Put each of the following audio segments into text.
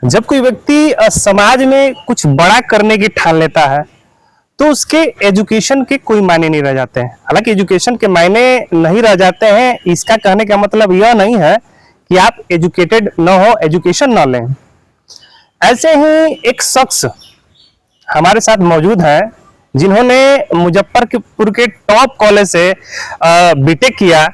जब कोई व्यक्ति समाज में कुछ बड़ा करने की ठान लेता है तो उसके एजुकेशन के कोई मायने नहीं रह जाते हैं। हालांकि एजुकेशन के मायने नहीं रह जाते हैं, इसका कहने का मतलब यह नहीं है कि आप एजुकेटेड न हो, एजुकेशन न लें। ऐसे ही एक शख्स हमारे साथ मौजूद है जिन्होंने मुजफ्फरपुर के टॉप कॉलेज से बीटेक किया,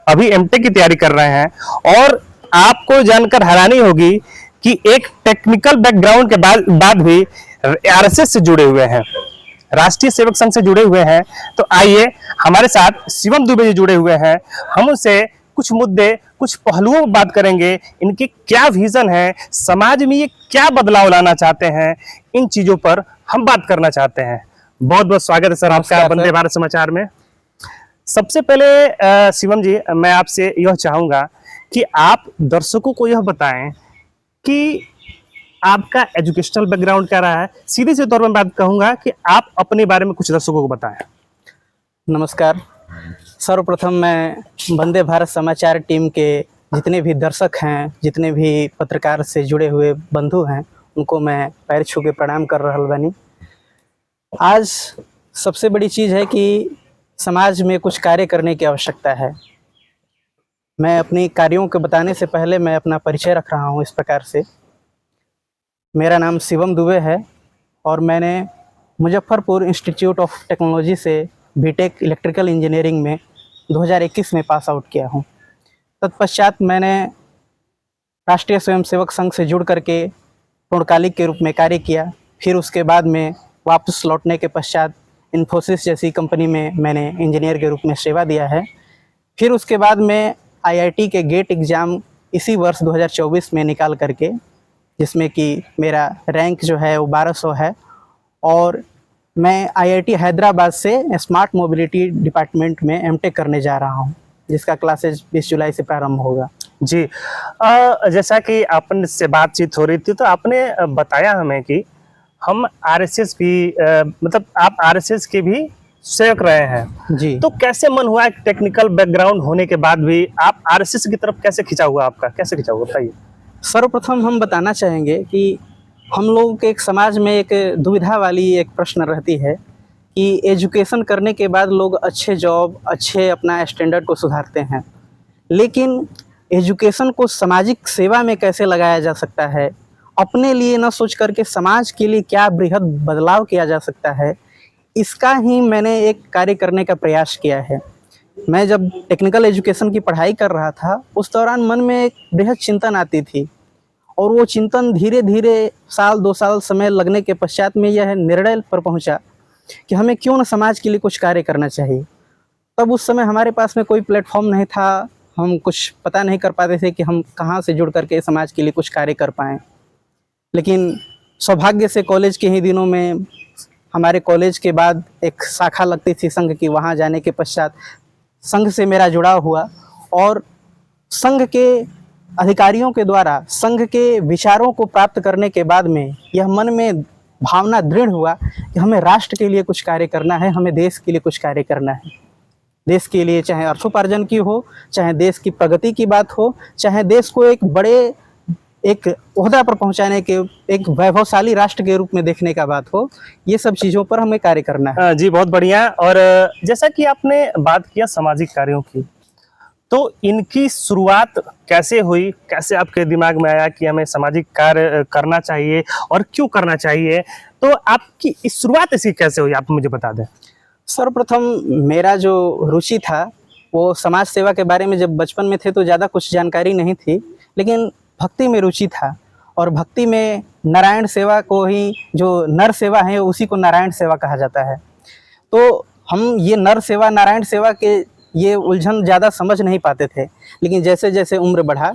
अभी एमटेक की तैयारी कर रहे हैं। और आपको जानकर हैरानी होगी कि एक टेक्निकल बैकग्राउंड के बाद भी आरएसएस से जुड़े हुए हैं, राष्ट्रीय सेवक संघ से जुड़े हुए हैं। तो आइए, हमारे साथ शिवम दुबे जी जुड़े हुए हैं, हम उनसे कुछ मुद्दे, कुछ पहलुओं पर बात करेंगे। इनके क्या विजन है, समाज में ये क्या बदलाव लाना चाहते हैं, इन चीजों पर हम बात करना चाहते हैं। बहुत बहुत स्वागत है सर आपका वंदे भारत समाचार में। सबसे पहले शिवम जी, मैं आपसे यह चाहूंगा कि आप दर्शकों को यह बताएं कि आपका एजुकेशनल बैकग्राउंड क्या रहा है। सीधे से तौर पर बात कहूंगा कि आप अपने बारे में कुछ दर्शकों को बताएं। नमस्कार। सर्वप्रथम मैं वंदे भारत समाचार टीम के जितने भी दर्शक हैं, जितने भी पत्रकार से जुड़े हुए बंधु हैं, उनको मैं पैर छू के प्रणाम कर रहल बानी। आज सबसे बड़ी चीज़ है कि समाज में कुछ कार्य करने की आवश्यकता है। मैं अपनी कार्यों के बताने से पहले मैं अपना परिचय रख रहा हूँ इस प्रकार से। मेरा नाम शिवम दुबे है और मैंने मुजफ्फरपुर इंस्टीट्यूट ऑफ टेक्नोलॉजी से बीटेक इलेक्ट्रिकल इंजीनियरिंग में 2021 में पास आउट किया हूँ। तत्पश्चात मैंने राष्ट्रीय स्वयंसेवक संघ से जुड़ करके पूर्णकालिक के रूप में कार्य किया। फिर उसके बाद में वापस लौटने के पश्चात इन्फोसिस जैसी कंपनी में मैंने इंजीनियर के रूप में सेवा दिया है। फिर उसके बाद में आईआईटी के गेट एग्ज़ाम इसी वर्ष 2024 में निकाल करके, जिसमें कि मेरा रैंक जो है वो 1200 है, और मैं आईआईटी हैदराबाद से स्मार्ट मोबिलिटी डिपार्टमेंट में एमटेक करने जा रहा हूँ, जिसका क्लासेज 20 जुलाई से प्रारंभ होगा। जी, जैसा कि आपने से बातचीत हो रही थी तो आपने बताया हमें कि हम आरएसएस भी मतलब आप आरएसएस के भी सेवक रहे हैं जी। तो कैसे मन हुआ, टेक्निकल बैकग्राउंड होने के बाद भी आप आरएसएस की तरफ कैसे खिंचा हुआ, आपका कैसे खिंचा हुआ, बताइए। सर्वप्रथम हम बताना चाहेंगे कि हम लोगों के एक समाज में एक दुविधा वाली एक प्रश्न रहती है कि एजुकेशन करने के बाद लोग अच्छे जॉब, अच्छे अपना स्टैंडर्ड को सुधारते हैं, लेकिन एजुकेशन को सामाजिक सेवा में कैसे लगाया जा सकता है, अपने लिए न सोच करके समाज के लिए क्या बृहद बदलाव किया जा सकता है, इसका ही मैंने एक कार्य करने का प्रयास किया है। मैं जब टेक्निकल एजुकेशन की पढ़ाई कर रहा था, उस दौरान मन में एक बृहद चिंतन आती थी, और वो चिंतन धीरे धीरे साल 2 साल समय लगने के पश्चात में यह निर्णय पर पहुंचा कि हमें क्यों न समाज के लिए कुछ कार्य करना चाहिए। तब उस समय हमारे पास में कोई प्लेटफॉर्म नहीं था, हम कुछ पता नहीं कर पाते थे कि हम कहाँ से जुड़ करके समाज के लिए कुछ कार्य कर पाएँ। लेकिन सौभाग्य से कॉलेज के ही दिनों में हमारे कॉलेज के बाद एक शाखा लगती थी संघ की, वहाँ जाने के पश्चात संघ से मेरा जुड़ाव हुआ, और संघ के अधिकारियों के द्वारा संघ के विचारों को प्राप्त करने के बाद में यह मन में भावना दृढ़ हुआ कि हमें राष्ट्र के लिए कुछ कार्य करना है, हमें देश के लिए कुछ कार्य करना है। देश के लिए चाहे अर्थोपार्जन की हो, चाहे देश की प्रगति की बात हो, चाहे देश को एक बड़े एक ओहदा पर पहुंचाने के, एक वैभवशाली राष्ट्र के रूप में देखने का बात हो, ये सब चीज़ों पर हमें कार्य करना है। जी, बहुत बढ़िया। और जैसा कि आपने बात किया सामाजिक कार्यों की, तो इनकी शुरुआत कैसे हुई, कैसे आपके दिमाग में आया कि हमें सामाजिक कार्य करना चाहिए और क्यों करना चाहिए, तो आपकी इस शुरुआत ऐसी कैसे हुई, आप मुझे बता दें। सर्वप्रथम मेरा जो रुचि था वो समाज सेवा के बारे में, जब बचपन में थे तो ज़्यादा कुछ जानकारी नहीं थी, लेकिन भक्ति में रुचि था, और भक्ति में नारायण सेवा को ही, जो नर सेवा है उसी को नारायण सेवा कहा जाता है। तो हम ये नर सेवा नारायण सेवा के ये उलझन ज़्यादा समझ नहीं पाते थे, लेकिन जैसे जैसे उम्र बढ़ा,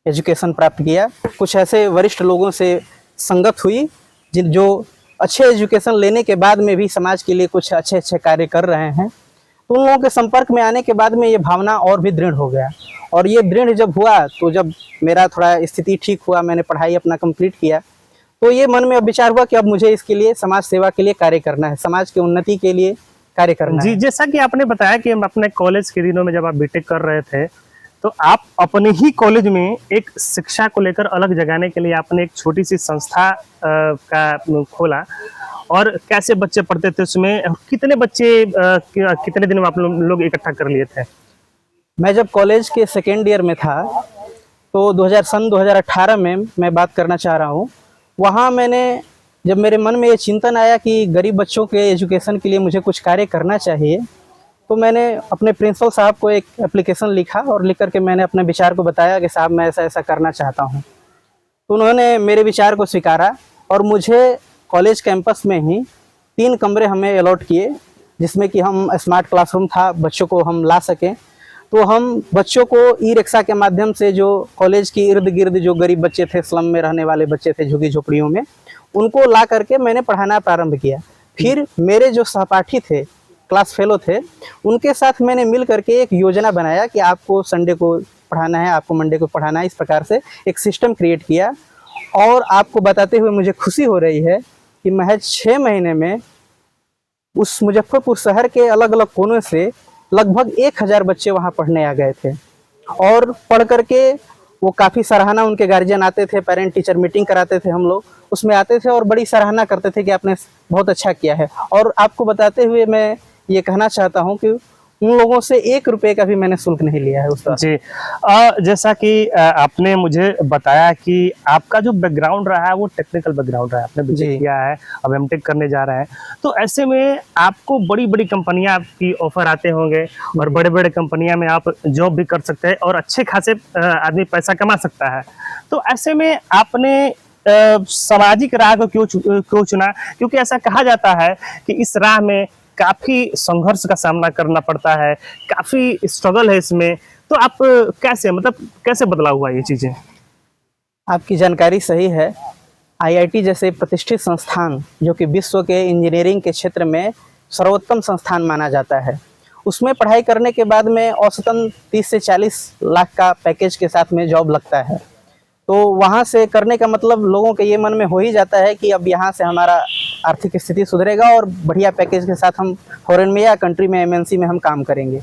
एजुकेशन प्राप्त किया, कुछ ऐसे वरिष्ठ लोगों से संगत हुई जो अच्छे एजुकेशन लेने के बाद में भी समाज के लिए कुछ अच्छे अच्छे कार्य कर रहे हैं। तो उन लोगों के संपर्क में आने के बाद में ये भावना और भी दृढ़ हो गया, और ये दृढ़ जब हुआ तो जब मेरा थोड़ा स्थिति ठीक हुआ, मैंने पढ़ाई अपना कंप्लीट किया, तो ये मन में अब विचार हुआ कि अब मुझे इसके लिए समाज सेवा के लिए कार्य करना है, समाज की उन्नति के लिए कार्य करना है। जी, जैसा कि आपने बताया कि हम अपने कॉलेज के दिनों में जब आप बीटेक कर रहे थे तो आप अपने ही कॉलेज में एक शिक्षा को लेकर अलग जगाने के लिए आपने एक छोटी सी संस्था का खोला, और कैसे बच्चे पढ़ते थे उसमें, कितने बच्चे कितने दिन में आप लोग इकट्ठा कर लिए थे? मैं जब कॉलेज के सेकेंड ईयर में था तो 2018 में मैं बात करना चाह रहा हूँ। वहाँ मैंने जब मेरे मन में ये चिंतन आया कि गरीब बच्चों के एजुकेशन के लिए मुझे कुछ कार्य करना चाहिए, तो मैंने अपने प्रिंसिपल साहब को एक एप्लीकेशन लिखा और लिख करके मैंने अपने विचार को बताया कि साहब मैं ऐसा ऐसा करना चाहता हूँ। तो उन्होंने मेरे विचार को स्वीकारा और मुझे कॉलेज कैंपस में ही 3 कमरे हमें अलॉट किए, जिसमें कि हम स्मार्ट क्लासरूम था, बच्चों को हम ला सकें। तो हम बच्चों को ई रिक्शा के माध्यम से, जो कॉलेज की इर्द गिर्द जो गरीब बच्चे थे, स्लम में रहने वाले बच्चे थे झुग्गी झोपड़ियों में, उनको ला करके मैंने पढ़ाना प्रारंभ किया। फिर मेरे जो सहपाठी थे, क्लास फेलो थे, उनके साथ मैंने मिल करके एक योजना बनाया कि आपको संडे को पढ़ाना है, आपको मंडे को पढ़ाना है। इस प्रकार से एक सिस्टम क्रिएट किया और आपको बताते हुए मुझे खुशी हो रही है कि महज 6 महीने में उस मुजफ्फरपुर शहर के अलग अलग कोनों से लगभग 1000 बच्चे वहाँ पढ़ने आ गए थे। और पढ़ करके वो काफ़ी सराहना, उनके गार्जियन आते थे, पेरेंट टीचर मीटिंग कराते थे, हम लोग उसमें आते थे और बड़ी सराहना करते थे कि आपने बहुत अच्छा किया है। और आपको बताते हुए मैं ये कहना चाहता हूँ कि उन लोगों से 1 रुपये का भी मैंने शुल्क नहीं लिया है उस तरह। जी, जैसा कि आपने मुझे बताया कि आपका जो बैकग्राउंड रहा है वो टेक्निकल बैकग्राउंड रहा है, आपने बीटेक किया है, अब एमटेक करने जा रहे हैं, तो ऐसे में आपको बड़ी बड़ी कंपनियां आपकी ऑफर आते होंगे और बड़े बड़े कंपनियां में आप जॉब भी कर सकते हैं और अच्छे खासे आदमी पैसा कमा सकता है। तो ऐसे में आपने सामाजिक राह को क्यों चुना? क्योंकि ऐसा कहा जाता है कि इस राह में काफी संघर्ष का सामना करना पड़ता है, काफी स्ट्रगल है इसमें। तो आप कैसे बदला हुआ ये चीजें? आपकी जानकारी सही है। आईआईटी जैसे प्रतिष्ठित संस्थान, जो कि विश्व के इंजीनियरिंग के क्षेत्र में सर्वोत्तम संस्थान माना जाता है, उसमें पढ़ाई करने के बाद में औसतन 30 से 40 लाख का पैकेज के साथ में जॉब लगता है। तो वहाँ से करने का मतलब लोगों के ये मन में हो ही जाता है कि अब यहाँ से हमारा आर्थिक स्थिति सुधरेगा और बढ़िया पैकेज के साथ हम फॉरेन में या कंट्री में, एमएनसी में हम काम करेंगे।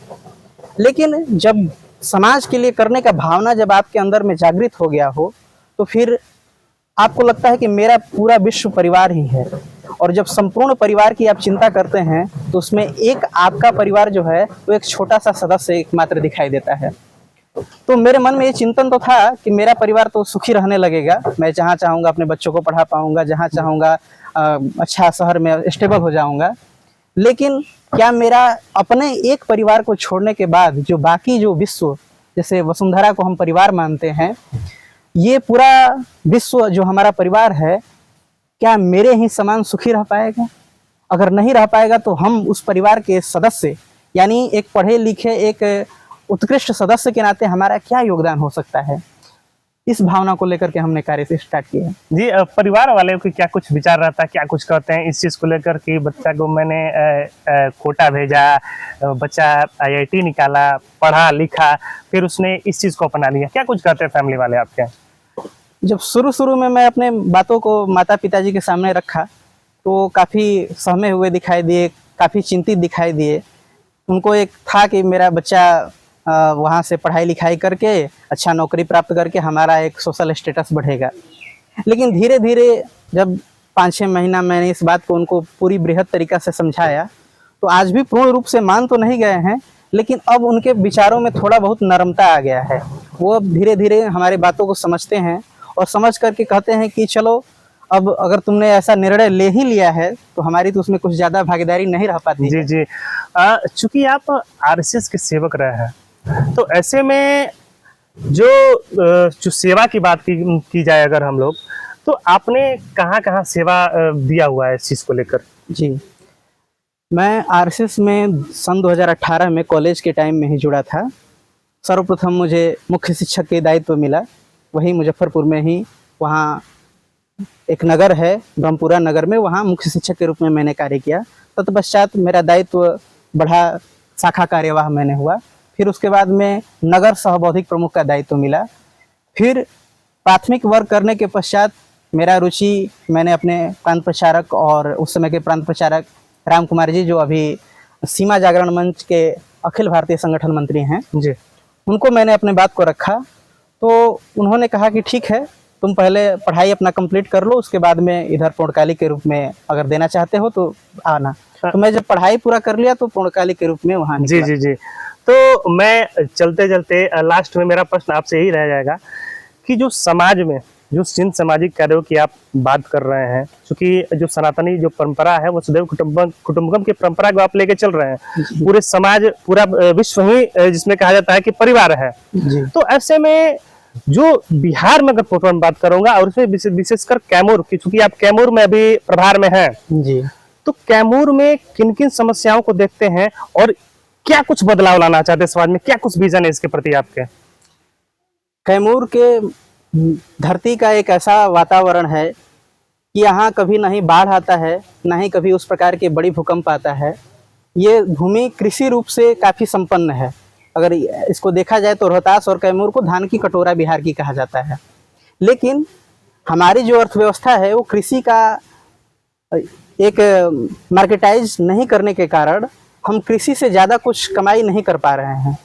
लेकिन जब समाज के लिए करने का भावना जब आपके अंदर में जागृत हो गया हो, तो फिर आपको लगता है कि मेरा पूरा विश्व परिवार ही है। और जब संपूर्ण परिवार की आप चिंता करते हैं तो उसमें एक आपका परिवार जो है वो एक छोटा सा सदस्य एकमात्र दिखाई देता है। तो मेरे मन में ये चिंतन तो था कि मेरा परिवार तो सुखी रहने लगेगा, मैं जहाँ चाहूँगा अपने बच्चों को पढ़ा पाऊँगा, जहाँ चाहूँगा अच्छा शहर में स्टेबल हो जाऊँगा। लेकिन क्या मेरा अपने एक परिवार को छोड़ने के बाद जो बाकी जो विश्व, जैसे वसुंधरा को हम परिवार मानते हैं, ये पूरा विश्व जो हमारा परिवार है, क्या मेरे ही समान सुखी रह पाएगा? अगर नहीं रह पाएगा तो हम उस परिवार के सदस्य, यानी एक पढ़े लिखे एक उत्कृष्ट सदस्य के नाते हमारा क्या योगदान हो सकता है? इस भावना को लेकर के हमने कार्य से स्टार्ट किया। जी, परिवार वाले को क्या कुछ विचार रहता है, क्या कुछ कहते हैं इस चीज़ को लेकर कि बच्चा को मैंने कोटा भेजा, बच्चा आईआईटी निकाला, पढ़ा लिखा, फिर उसने इस चीज़ को अपना लिया, क्या कुछ कहते हैं फैमिली वाले आपके? जब शुरू में मैं अपने बातों को माता पिताजी के सामने रखा तो काफ़ी सहमे हुए दिखाई दिए, काफ़ी चिंतित दिखाई दिए। उनको एक था कि मेरा बच्चा वहाँ से पढ़ाई लिखाई करके अच्छा नौकरी प्राप्त करके हमारा एक सोशल स्टेटस बढ़ेगा। लेकिन धीरे धीरे जब 5-6 महीना मैंने इस बात को उनको पूरी बृहद तरीक़ा से समझाया, तो आज भी पूर्ण रूप से मान तो नहीं गए हैं, लेकिन अब उनके विचारों में थोड़ा बहुत नरमता आ गया है। वो अब धीरे धीरे हमारी बातों को समझते हैं और समझ करके कहते हैं कि चलो, अब अगर तुमने ऐसा निर्णय ले ही लिया है तो हमारी तो उसमें कुछ ज़्यादा भागीदारी नहीं रह पाती। जी जी, चूँकि आप आरएसएस के सेवक रहे हैं, तो ऐसे में जो सेवा की बात की जाए अगर हम लोग, तो आपने कहाँ सेवा दिया हुआ है इस चीज़ को लेकर? जी, मैं आरएसएस में सन 2018 में कॉलेज के टाइम में ही जुड़ा था। सर्वप्रथम मुझे मुख्य शिक्षक के दायित्व मिला, वही मुजफ्फरपुर में ही, वहाँ एक नगर है ब्रह्मपुरा नगर में, वहाँ मुख्य शिक्षक के रूप में मैंने कार्य किया। तत्पश्चात मेरा दायित्व बढ़ा, शाखा कार्यवाह मैंने हुआ। फिर उसके बाद में नगर सह बौद्धिक प्रमुख का दायित्व मिला। फिर प्राथमिक वर्ग करने के पश्चात मेरा रुचि, मैंने अपने प्रांत प्रचारक और उस समय के प्रांत प्रचारक राम कुमार जी, जो अभी सीमा जागरण मंच के अखिल भारतीय संगठन मंत्री हैं जी, उनको मैंने अपने बात को रखा, तो उन्होंने कहा कि ठीक है, तुम पहले पढ़ाई अपना कंप्लीट कर लो, उसके बाद में इधर पूर्णकालिक के रूप में अगर देना चाहते हो तो आना। तो मैं जब पढ़ाई पूरा कर लिया तो पूर्णकालिक के रूप में वहाँ जी निकला। जी जी। तो मैं चलते चलते लास्ट में मेरा प्रश्न आपसे यही रह जाएगा कि जो समाज में जो जिन सामाजिक कार्यों की आप बात कर रहे हैं, क्योंकि जो सनातनी जो परंपरा है वो वसुधैव कुटुंबकम की परंपरा को आप लेके चल रहे हैं, पूरे समाज पूरा विश्व ही जिसमें कहा जाता है कि परिवार है। जी। तो ऐसे में जो बिहार में अगर मैं बात करूंगा और उसमें विशेषकर कैमूर की, चूंकि आप कैमूर में अभी प्रभार में हैं, जी। तो कैमूर में किन किन समस्याओं को देखते हैं और क्या कुछ बदलाव लाना चाहते हैं समाज में, क्या कुछ विजन है इसके प्रति आपके? कैमूर के धरती का एक ऐसा वातावरण है कि यहाँ कभी नहीं बाढ़ आता है, ना ही कभी उस प्रकार के बड़ी भूकंप आता है। ये भूमि कृषि रूप से काफ़ी संपन्न है। अगर इसको देखा जाए तो रोहतास और कैमूर को धान की कटोरा बिहार की कहा जाता है। लेकिन हमारी जो अर्थव्यवस्था है वो कृषि का एक मार्केटाइज नहीं करने के कारण हम कृषि से ज़्यादा कुछ कमाई नहीं कर पा रहे हैं।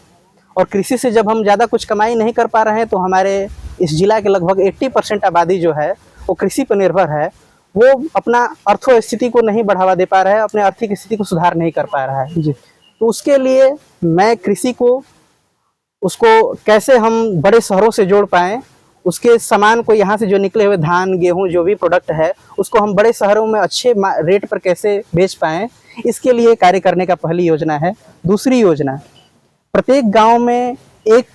और कृषि से जब हम ज़्यादा कुछ कमाई नहीं कर पा रहे हैं तो हमारे इस जिला के लगभग 80% आबादी जो है वो कृषि पर निर्भर है। वो अपना अर्थस्थिति को नहीं बढ़ावा दे पा रहा है, अपने आर्थिक स्थिति को सुधार नहीं कर पा रहा है। जी। तो उसके लिए मैं कृषि को उसको कैसे हम बड़े शहरों से जोड़ पाएँ, उसके सामान को यहाँ से जो निकले हुए धान गेहूँ जो भी प्रोडक्ट है उसको हम बड़े शहरों में अच्छे रेट पर कैसे बेच पाएँ, इसके लिए कार्य करने का पहली योजना है। दूसरी योजना, प्रत्येक गांव में एक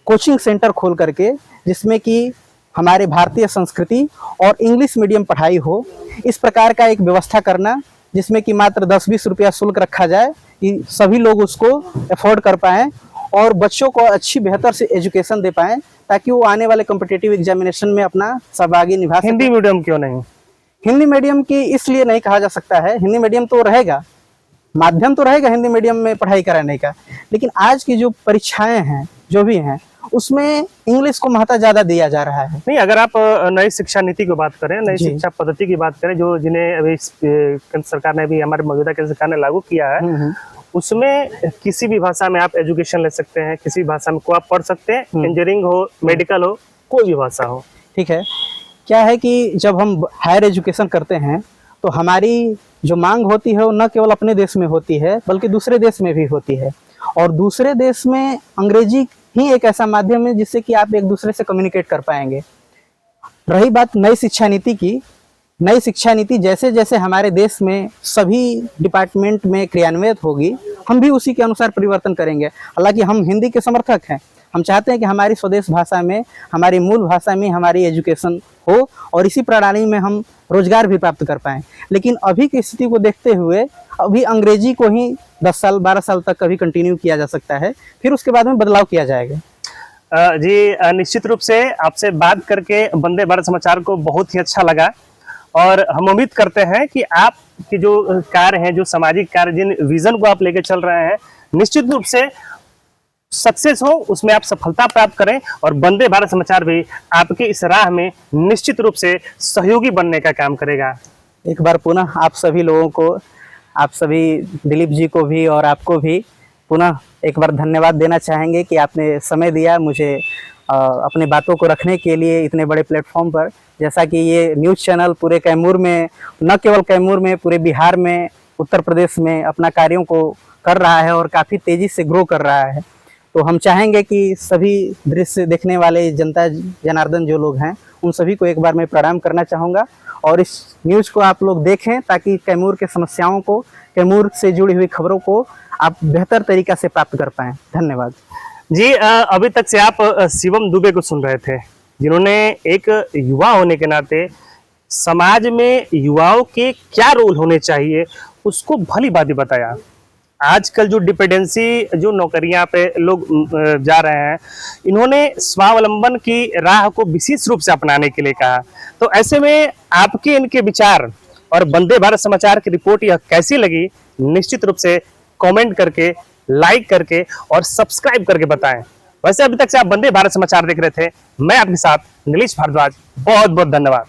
कोचिंग सेंटर खोल करके जिसमें कि हमारे भारतीय संस्कृति और इंग्लिश मीडियम पढ़ाई हो, इस प्रकार का एक व्यवस्था करना जिसमें कि मात्र 10-20 रुपया शुल्क रखा जाए कि सभी लोग उसको अफोर्ड कर पाएँ और बच्चों को अच्छी बेहतर से एजुकेशन दे पाएँ ताकि वो आने वाले कॉम्पिटिटिव एग्जामिनेशन में अपना सहभागी निभा सकें। हिंदी मीडियम क्यों नहीं? हिंदी मीडियम की इसलिए नहीं कहा जा सकता है, हिंदी मीडियम तो रहेगा, माध्यम तो रहेगा हिंदी मीडियम में पढ़ाई कराने का, लेकिन आज की जो परीक्षाएं हैं जो भी हैं उसमें इंग्लिश को महत्व ज्यादा दिया जा रहा है। नहीं, अगर आप नई शिक्षा नीति की बात करें, नई शिक्षा पद्धति की बात करें, जो जिन्हें अभी केंद्र सरकार ने भी, हमारे मौजूदा केंद्र सरकार ने लागू किया है, उसमें किसी भी भाषा में आप एजुकेशन ले सकते हैं, किसी भी भाषा में को आप पढ़ सकते हैं, इंजीनियरिंग हो, मेडिकल हो, कोई भी भाषा हो। ठीक है, क्या है कि जब हम हायर एजुकेशन करते हैं तो हमारी जो मांग होती है वो न केवल अपने देश में होती है बल्कि दूसरे देश में भी होती है। और दूसरे देश में अंग्रेजी ही एक ऐसा माध्यम है जिससे कि आप एक दूसरे से कम्युनिकेट कर पाएंगे। रही बात नई शिक्षा नीति की, नई शिक्षा नीति जैसे जैसे हमारे देश में सभी डिपार्टमेंट में क्रियान्वित होगी, हम भी उसी के अनुसार परिवर्तन करेंगे। हालांकि हम हिंदी के समर्थक हैं, हम चाहते हैं कि हमारी स्वदेश भाषा में, हमारी मूल भाषा में हमारी एजुकेशन हो और इसी प्रणाली में हम रोजगार भी प्राप्त कर पाएँ। लेकिन अभी की स्थिति को देखते हुए अभी अंग्रेजी को ही 10 साल 12 साल तक कभी कंटिन्यू किया जा सकता है, फिर उसके बाद में बदलाव किया जाएगा। जी, निश्चित रूप से आपसे बात करके वंदे भारत समाचार को बहुत ही अच्छा लगा और हम उम्मीद करते हैं कि आपके जो कार्य हैं, जो सामाजिक कार्य, जिन विजन को आप लेके चल रहे हैं, निश्चित रूप से सक्सेस हो, उसमें आप सफलता प्राप्त करें और वंदे भारत समाचार भी आपके इस राह में निश्चित रूप से सहयोगी बनने का काम करेगा। एक बार पुनः आप सभी लोगों को, आप सभी दिलीप जी को भी और आपको भी पुनः एक बार धन्यवाद देना चाहेंगे कि आपने समय दिया मुझे अपने बातों को रखने के लिए इतने बड़े प्लेटफॉर्म पर। जैसा कि ये न्यूज़ चैनल पूरे कैमूर में, न केवल कैमूर में, पूरे बिहार में, उत्तर प्रदेश में अपना कार्यों को कर रहा है और काफ़ी तेज़ी से ग्रो कर रहा है, तो हम चाहेंगे कि सभी दृश्य देखने वाले जनता जनार्दन जो लोग हैं उन सभी को एक बार मैं प्रणाम करना चाहूँगा और इस न्यूज़ को आप लोग देखें ताकि कैमूर के समस्याओं को, कैमूर से जुड़ी हुई खबरों को आप बेहतर तरीक़ा से प्राप्त कर पाएँ। धन्यवाद जी। अभी तक से आप शिवम दुबे को सुन रहे थे, जिन्होंने एक युवा होने के नाते समाज में युवाओं के क्या रोल होने चाहिए उसको भली भांति बताया। आजकल जो डिपेंडेंसी, जो नौकरियां पे लोग जा रहे हैं, इन्होंने स्वावलंबन की राह को विशेष रूप से अपनाने के लिए कहा। तो ऐसे में आपके इनके विचार और वंदे भारत समाचार की रिपोर्ट यह कैसी लगी, निश्चित रूप से कमेंट करके, लाइक करके और सब्सक्राइब करके बताएं। वैसे अभी तक से आप वंदे भारत समाचार देख रहे थे, मैं आपके साथ नीलेश भारद्वाज। बहुत बहुत धन्यवाद।